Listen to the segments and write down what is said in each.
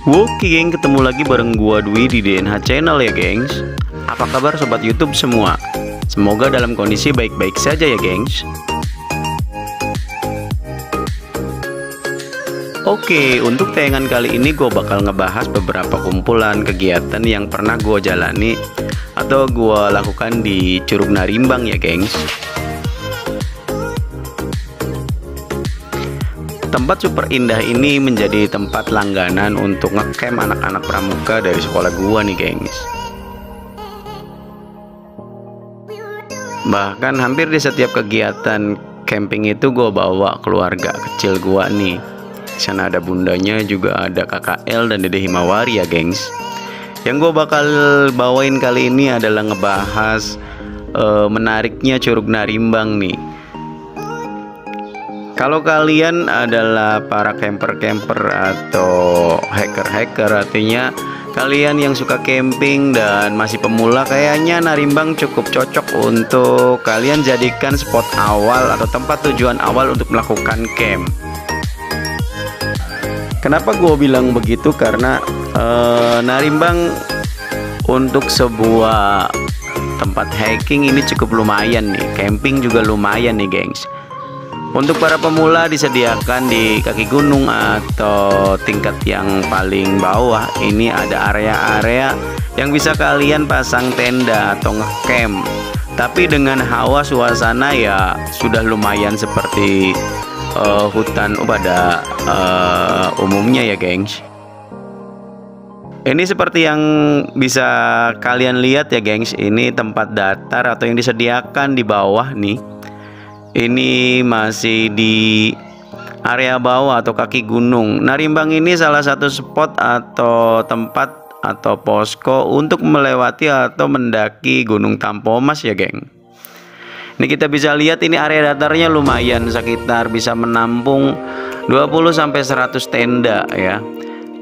Oke geng, ketemu lagi bareng gua Dwi di DNH Channel ya gengs. Apa kabar sobat YouTube semua? Semoga dalam kondisi baik-baik saja ya gengs. Oke, untuk tayangan kali ini gue bakal ngebahas beberapa kumpulan kegiatan yang pernah gue jalani atau gue lakukan di Curug Narimbang ya gengs. Tempat super indah ini menjadi tempat langganan untuk ngecamp anak-anak pramuka dari sekolah gua nih gengs. Bahkan hampir di setiap kegiatan camping itu gua bawa keluarga kecil gua nih. Di sana ada bundanya, juga ada kakak El dan dede Himawari ya gengs. Yang gua bakal bawain kali ini adalah ngebahas menariknya Curug Narimbang nih. Kalau kalian adalah para camper-camper atau hacker-hacker, artinya kalian yang suka camping dan masih pemula, kayaknya Narimbang cukup cocok untuk kalian jadikan spot awal atau tempat tujuan awal untuk melakukan camp. Kenapa gue bilang begitu? Karena Narimbang untuk sebuah tempat hiking ini cukup lumayan nih, camping juga lumayan nih gengs. Untuk para pemula disediakan di kaki gunung atau tingkat yang paling bawah. Ini ada area-area yang bisa kalian pasang tenda atau ngecamp. Tapi dengan hawa suasana ya sudah lumayan seperti hutan pada umumnya ya gengs. Ini seperti yang bisa kalian lihat ya gengs. Ini tempat datar atau yang disediakan di bawah nih. Ini masih di area bawah atau kaki gunung. Narimbang ini salah satu spot atau tempat atau posko untuk melewati atau mendaki Gunung Tampomas ya geng. Ini kita bisa lihat ini area datarnya lumayan, sekitar bisa menampung 20-100 tenda ya.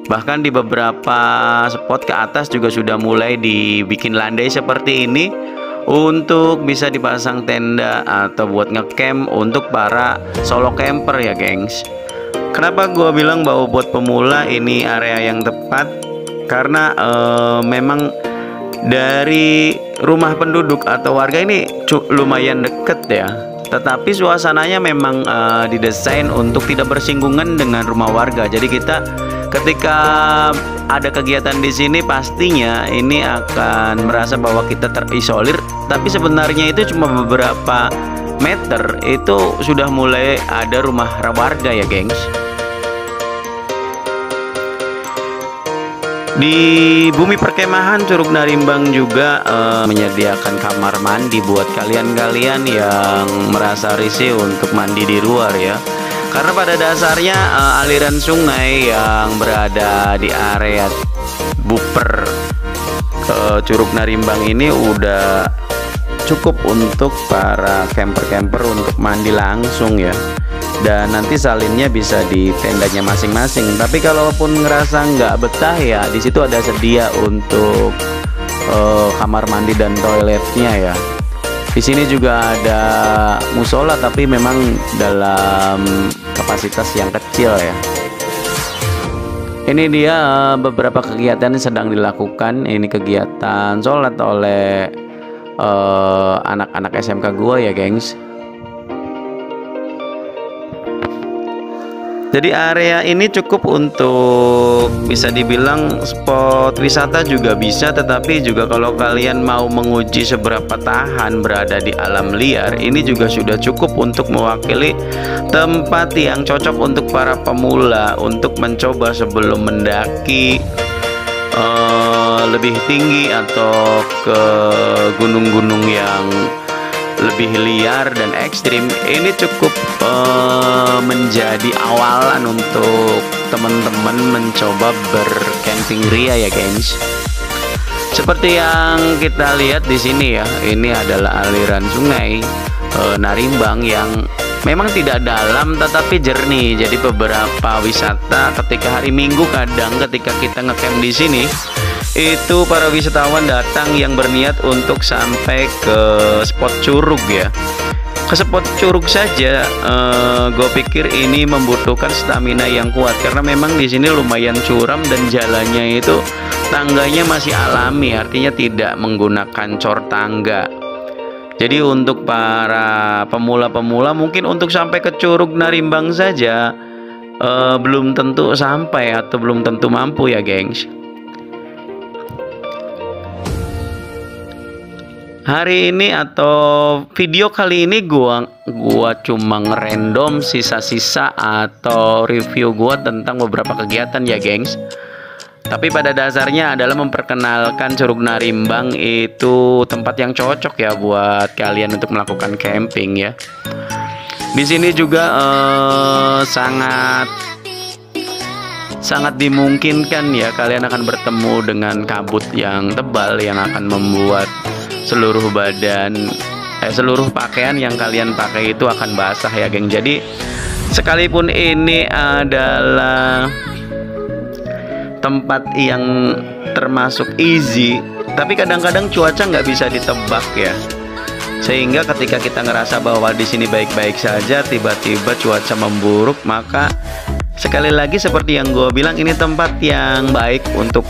Bahkan di beberapa spot ke atas juga sudah mulai dibikin landai seperti ini untuk bisa dipasang tenda atau buat ngecamp untuk para solo camper ya gengs. Kenapa gue bilang bahwa buat pemula ini area yang tepat? Karena memang dari rumah penduduk atau warga ini lumayan deket ya. Tetapi suasananya memang didesain untuk tidak bersinggungan dengan rumah warga. Jadi kita ketika ada kegiatan di sini pastinya ini akan merasa bahwa kita terisolir, tapi sebenarnya itu cuma beberapa meter itu sudah mulai ada rumah warga ya gengs. Di bumi perkemahan Curug Narimbang juga menyediakan kamar mandi buat kalian-kalian yang merasa risih untuk mandi di luar ya. Karena pada dasarnya aliran sungai yang berada di area buper Curug Narimbang ini udah cukup untuk para camper-camper untuk mandi langsung ya. Dan nanti salinnya bisa di tendanya masing-masing. Tapi kalaupun ngerasa nggak betah ya, di situ ada sedia untuk kamar mandi dan toiletnya ya. Di sini juga ada musola, tapi memang dalam kapasitas yang kecil ya. Ini dia beberapa kegiatan yang sedang dilakukan. Ini kegiatan sholat oleh anak-anak SMK gua ya gengs. Jadi area ini cukup untuk bisa dibilang spot wisata juga bisa, tetapi juga kalau kalian mau menguji seberapa tahan berada di alam liar, ini juga sudah cukup untuk mewakili tempat yang cocok untuk para pemula untuk mencoba sebelum mendaki lebih tinggi atau ke gunung-gunung yang lebih liar dan ekstrim. Ini cukup menjadi awalan untuk teman-teman mencoba bercamping ria ya guys. Seperti yang kita lihat di sini ya, ini adalah aliran sungai Narimbang yang memang tidak dalam tetapi jernih. Jadi beberapa wisata ketika hari Minggu, kadang ketika kita ngecamp di sini itu para wisatawan datang yang berniat untuk sampai ke spot curug ya. Ke spot curug saja, gue pikir ini membutuhkan stamina yang kuat karena memang di sini lumayan curam dan jalannya itu tangganya masih alami, artinya tidak menggunakan cor tangga. Jadi untuk para pemula-pemula mungkin untuk sampai ke Curug Narimbang saja belum tentu sampai atau belum tentu mampu ya gengs. Hari ini atau video kali ini gua cuma ngerandom sisa-sisa atau review gua tentang beberapa kegiatan ya gengs. Tapi pada dasarnya adalah memperkenalkan Curug Narimbang itu tempat yang cocok ya buat kalian untuk melakukan camping ya. Di sini juga sangat dimungkinkan ya kalian akan bertemu dengan kabut yang tebal yang akan membuat seluruh pakaian yang kalian pakai itu akan basah ya geng. Jadi sekalipun ini adalah tempat yang termasuk easy, tapi kadang-kadang cuaca nggak bisa ditebak ya. Sehingga ketika kita ngerasa bahwa di sini baik-baik saja, tiba-tiba cuaca memburuk, maka sekali lagi seperti yang gue bilang, ini tempat yang baik untuk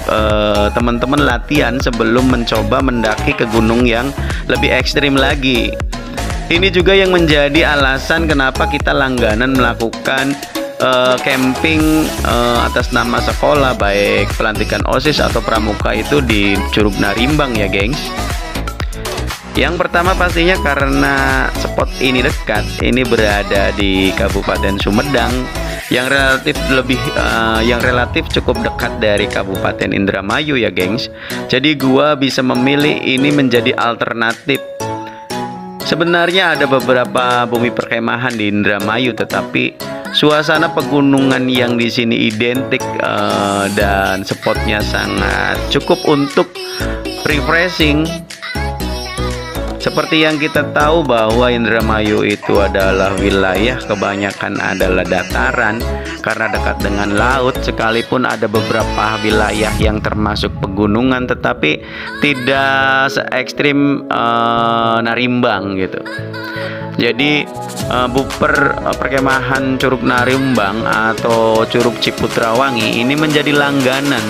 teman-teman latihan sebelum mencoba mendaki ke gunung yang lebih ekstrim lagi. Ini juga yang menjadi alasan kenapa kita langganan melakukan camping atas nama sekolah, baik pelantikan OSIS atau pramuka itu di Curug Narimbang ya gengs. Yang pertama pastinya karena spot ini dekat, ini berada di Kabupaten Sumedang yang relatif cukup dekat dari Kabupaten Indramayu ya gengs. Jadi gua bisa memilih ini menjadi alternatif. Sebenarnya ada beberapa bumi perkemahan di Indramayu, tetapi suasana pegunungan yang di sini identik dan spotnya sangat cukup untuk refreshing. Seperti yang kita tahu bahwa Indramayu itu adalah wilayah kebanyakan adalah dataran karena dekat dengan laut, sekalipun ada beberapa wilayah yang termasuk pegunungan tetapi tidak se-ekstrim Narimbang gitu. Jadi perkemahan Curug Narimbang atau Curug Ciputrawangi ini menjadi langganan.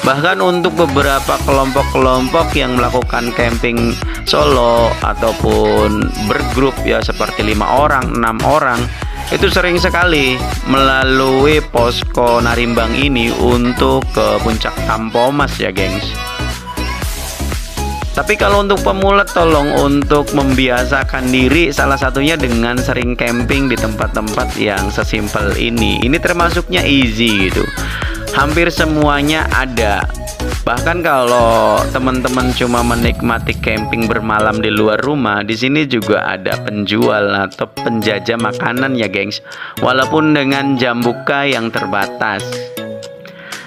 Bahkan untuk beberapa kelompok-kelompok yang melakukan camping solo ataupun bergrup ya seperti 5 orang, 6 orang, itu sering sekali melalui posko Narimbang ini untuk ke puncak Tampomas ya gengs. Tapi kalau untuk pemula tolong untuk membiasakan diri salah satunya dengan sering camping di tempat-tempat yang sesimpel ini. Ini termasuknya easy gitu. Hampir semuanya ada. Bahkan kalau teman-teman cuma menikmati camping bermalam di luar rumah, di sini juga ada penjual atau penjajah makanan ya gengs. Walaupun dengan jam buka yang terbatas.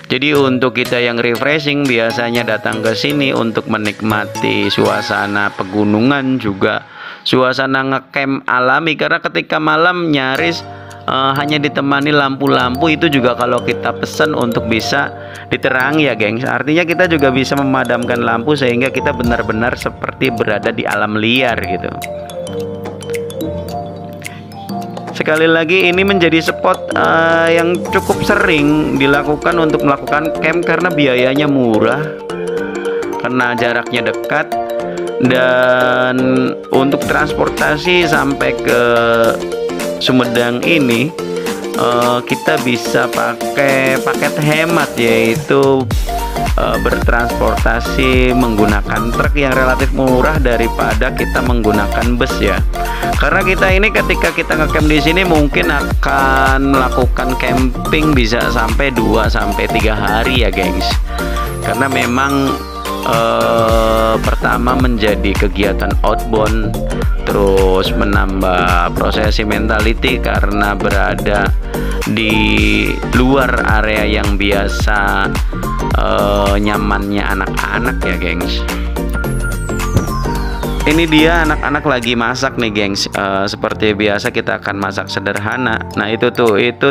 Jadi untuk kita yang refreshing biasanya datang ke sini untuk menikmati suasana pegunungan, juga suasana ngecamp alami, karena ketika malam nyaris hanya ditemani lampu-lampu. Itu juga kalau kita pesan untuk bisa diterangi ya gengs. Artinya kita juga bisa memadamkan lampu sehingga kita benar-benar seperti berada di alam liar gitu. Sekali lagi ini menjadi spot yang cukup sering dilakukan untuk melakukan camp karena biayanya murah, karena jaraknya dekat, dan untuk transportasi sampai ke Sumedang ini kita bisa pakai paket hemat, yaitu bertransportasi menggunakan truk yang relatif murah daripada kita menggunakan bus ya. Karena kita ini ketika kita ngecamp di sini mungkin akan melakukan camping bisa sampai 2-3 hari ya gengs. Karena memang pertama menjadi kegiatan outbound, terus menambah prosesi mentality karena berada di luar area yang biasa nyamannya anak-anak ya gengs. Ini dia anak-anak lagi masak nih gengs. Seperti biasa kita akan masak sederhana. Nah itu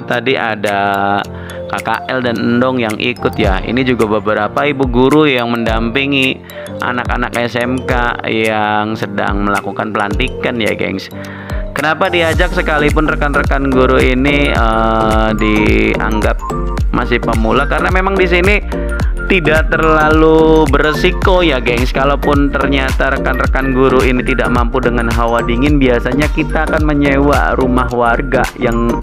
tadi ada KKL dan Endong yang ikut ya. Ini juga beberapa ibu guru yang mendampingi anak-anak SMK yang sedang melakukan pelantikan ya gengs. Kenapa diajak sekalipun rekan-rekan guru ini dianggap masih pemula? Karena memang di sini tidak terlalu beresiko ya gengs. Kalaupun ternyata rekan-rekan guru ini tidak mampu dengan hawa dingin, biasanya kita akan menyewa rumah warga yang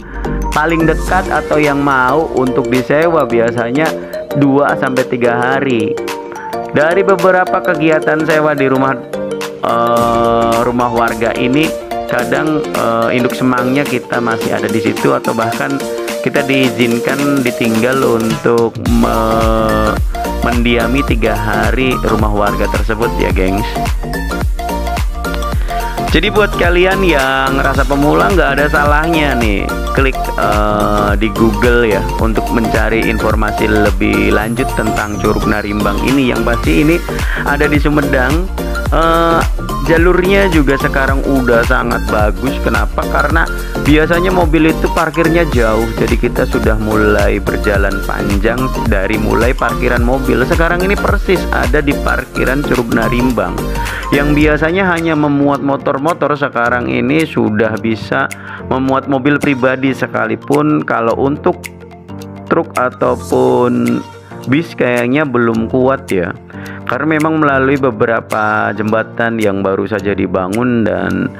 paling dekat atau yang mau untuk disewa, biasanya 2-3 hari. Dari beberapa kegiatan sewa di rumah warga ini, kadang induk semangnya kita masih ada di situ, atau bahkan kita diizinkan ditinggal untuk mendiami 3 hari rumah warga tersebut ya gengs. Jadi buat kalian yang ngerasa pemula, nggak ada salahnya nih klik di Google ya untuk mencari informasi lebih lanjut tentang Curug Narimbang ini. Yang pasti ini ada di Sumedang. Jalurnya juga sekarang udah sangat bagus. Kenapa? Karena biasanya mobil itu parkirnya jauh, jadi kita sudah mulai berjalan panjang dari mulai parkiran mobil. Sekarang ini persis ada di parkiran Curug Narimbang, yang biasanya hanya memuat motor-motor, sekarang ini sudah bisa memuat mobil pribadi sekalipun. Kalau untuk truk ataupun bis kayaknya belum kuat ya, karena memang melalui beberapa jembatan yang baru saja dibangun, dan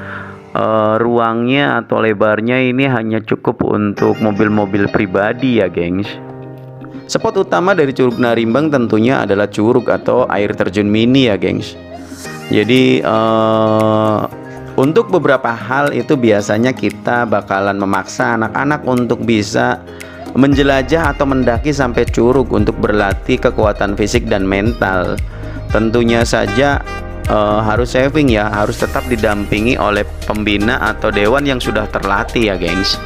ruangnya atau lebarnya ini hanya cukup untuk mobil-mobil pribadi ya gengs. Spot utama dari Curug Narimbang tentunya adalah curug atau air terjun mini ya gengs. Jadi untuk beberapa hal itu biasanya kita bakalan memaksa anak-anak untuk bisa menjelajah atau mendaki sampai curug untuk berlatih kekuatan fisik dan mental. Tentunya saja harus saving ya, harus tetap didampingi oleh pembina atau dewan yang sudah terlatih ya gengs.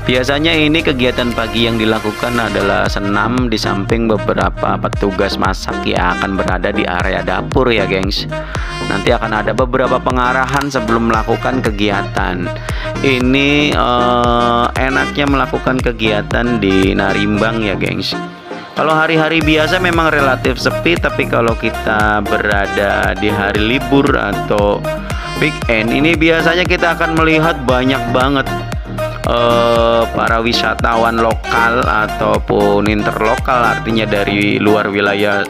Biasanya ini kegiatan pagi yang dilakukan adalah senam, di samping beberapa petugas masak yang akan berada di area dapur ya gengs. Nanti akan ada beberapa pengarahan sebelum melakukan kegiatan. Ini enaknya melakukan kegiatan di Narimbang ya gengs. Kalau hari-hari biasa memang relatif sepi, tapi kalau kita berada di hari libur atau weekend ini biasanya kita akan melihat banyak banget para wisatawan lokal ataupun interlokal, artinya dari luar wilayah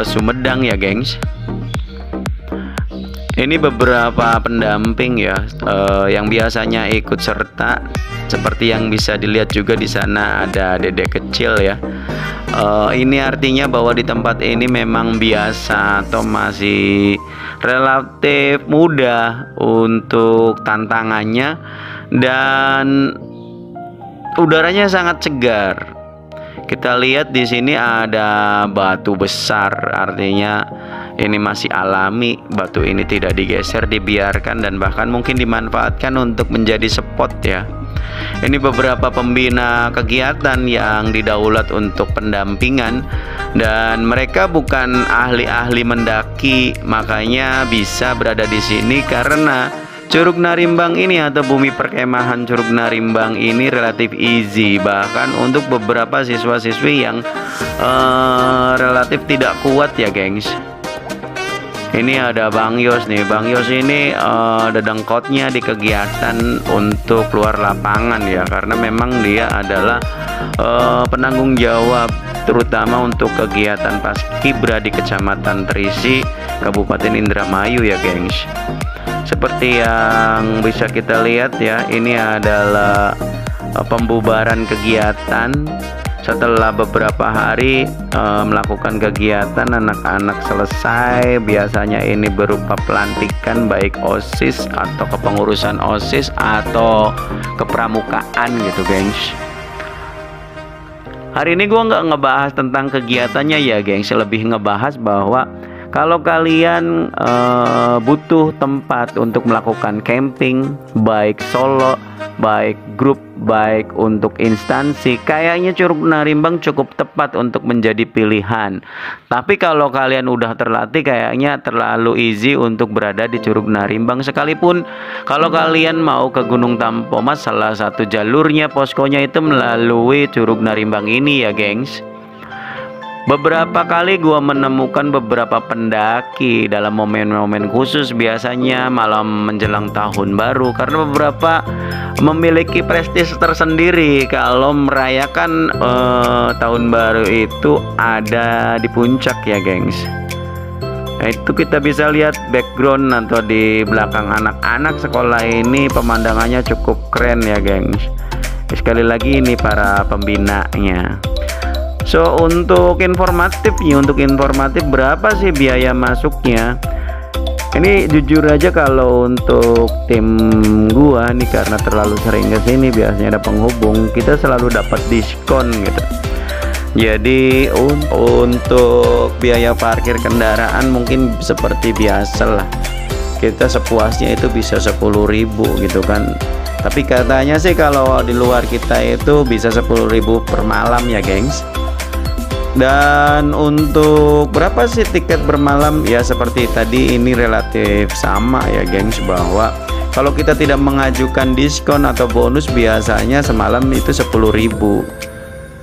Sumedang ya gengs. Ini beberapa pendamping ya yang biasanya ikut serta, seperti yang bisa dilihat juga di sana ada dedek kecil ya. Ini artinya bahwa di tempat ini memang biasa atau masih relatif mudah untuk tantangannya, dan udaranya sangat segar. Kita lihat di sini ada batu besar, artinya ini masih alami. Batu ini tidak digeser, dibiarkan, dan bahkan mungkin dimanfaatkan untuk menjadi spot ya. Ini beberapa pembina kegiatan yang didaulat untuk pendampingan, dan mereka bukan ahli-ahli mendaki, makanya bisa berada di sini. Karena Curug Narimbang ini atau bumi perkemahan Curug Narimbang ini relatif easy, bahkan untuk beberapa siswa-siswi yang relatif tidak kuat ya gengs. Ini ada Bang Yos nih. Bang Yos ini dedengkotnya di kegiatan untuk luar lapangan ya, karena memang dia adalah penanggung jawab terutama untuk kegiatan Paskibra di Kecamatan Terisi, Kabupaten Indramayu ya gengs. Seperti yang bisa kita lihat ya, ini adalah pembubaran kegiatan. Setelah beberapa hari melakukan kegiatan, anak-anak selesai. Biasanya ini berupa pelantikan baik OSIS atau kepengurusan OSIS atau kepramukaan gitu gengs. Hari ini gue nggak ngebahas tentang kegiatannya ya gengs, lebih ngebahas bahwa kalau kalian butuh tempat untuk melakukan camping, baik solo, baik grup, baik untuk instansi, kayaknya Curug Narimbang cukup tepat untuk menjadi pilihan. Tapi kalau kalian udah terlatih, kayaknya terlalu easy untuk berada di Curug Narimbang. Sekalipun kalau kalian mau ke Gunung Tampomas, salah satu jalurnya poskonya itu melalui Curug Narimbang ini ya gengs. Beberapa kali gua menemukan beberapa pendaki dalam momen-momen khusus, biasanya malam menjelang tahun baru, karena beberapa memiliki prestis tersendiri kalau merayakan tahun baru itu ada di puncak ya gengs. Nah, itu kita bisa lihat background atau di belakang anak-anak sekolah ini pemandangannya cukup keren ya gengs. Sekali lagi ini para pembinanya. So untuk informatif berapa sih biaya masuknya? Ini jujur aja kalau untuk tim gua nih, karena terlalu sering kesini biasanya ada penghubung, kita selalu dapat diskon gitu. Jadi untuk biaya parkir kendaraan mungkin seperti biasa lah, kita sepuasnya itu bisa 10.000 gitu kan. Tapi katanya sih kalau di luar kita itu bisa 10.000 per malam ya gengs. Dan untuk berapa sih tiket bermalam? Ya seperti tadi, ini relatif sama ya gengs, bahwa kalau kita tidak mengajukan diskon atau bonus biasanya semalam itu 10.000.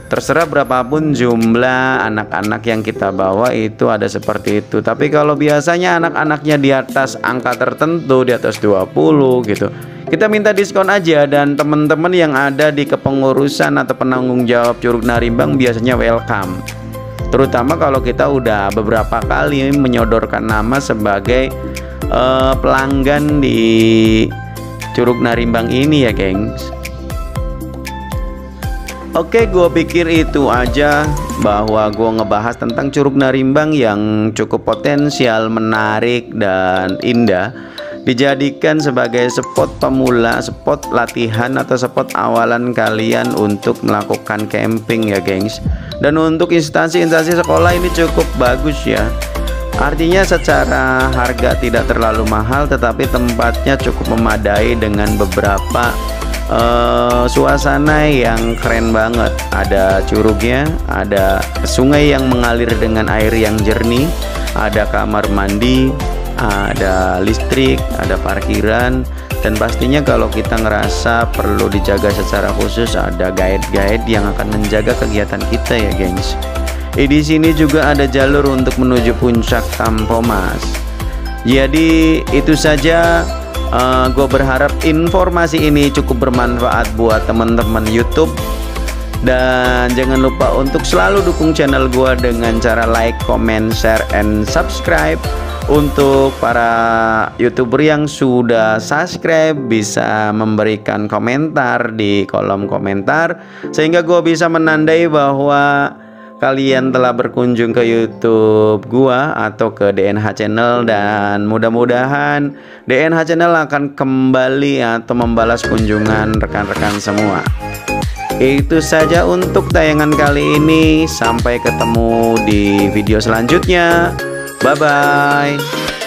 Terserah berapapun jumlah anak-anak yang kita bawa itu ada seperti itu. Tapi kalau biasanya anak-anaknya di atas angka tertentu, di atas 20 gitu, kita minta diskon aja, dan teman-teman yang ada di kepengurusan atau penanggung jawab Curug Narimbang biasanya welcome. Terutama kalau kita udah beberapa kali menyodorkan nama sebagai pelanggan di Curug Narimbang ini ya gengs. Oke, gue pikir itu aja, bahwa gue ngebahas tentang Curug Narimbang yang cukup potensial, menarik, dan indah, dijadikan sebagai spot pemula, spot latihan, atau spot awalan kalian untuk melakukan camping ya gengs. Dan untuk instansi-instansi sekolah ini cukup bagus ya. Artinya secara harga tidak terlalu mahal, tetapi tempatnya cukup memadai dengan beberapa suasana yang keren banget. Ada curugnya, ada sungai yang mengalir dengan air yang jernih, ada kamar mandi, ada listrik, ada parkiran, dan pastinya kalau kita ngerasa perlu dijaga secara khusus, ada guide-guide yang akan menjaga kegiatan kita ya gengs. Di sini juga ada jalur untuk menuju puncak Tampomas. Jadi itu saja. Gue berharap informasi ini cukup bermanfaat buat teman-teman YouTube, dan jangan lupa untuk selalu dukung channel gue dengan cara like, comment, share, and subscribe. Untuk para YouTuber yang sudah subscribe bisa memberikan komentar di kolom komentar, sehingga gue bisa menandai bahwa kalian telah berkunjung ke YouTube gua atau ke DNH Channel, dan mudah-mudahan DNH Channel akan kembali atau membalas kunjungan rekan-rekan semua. Itu saja untuk tayangan kali ini. Sampai ketemu di video selanjutnya. Bye bye.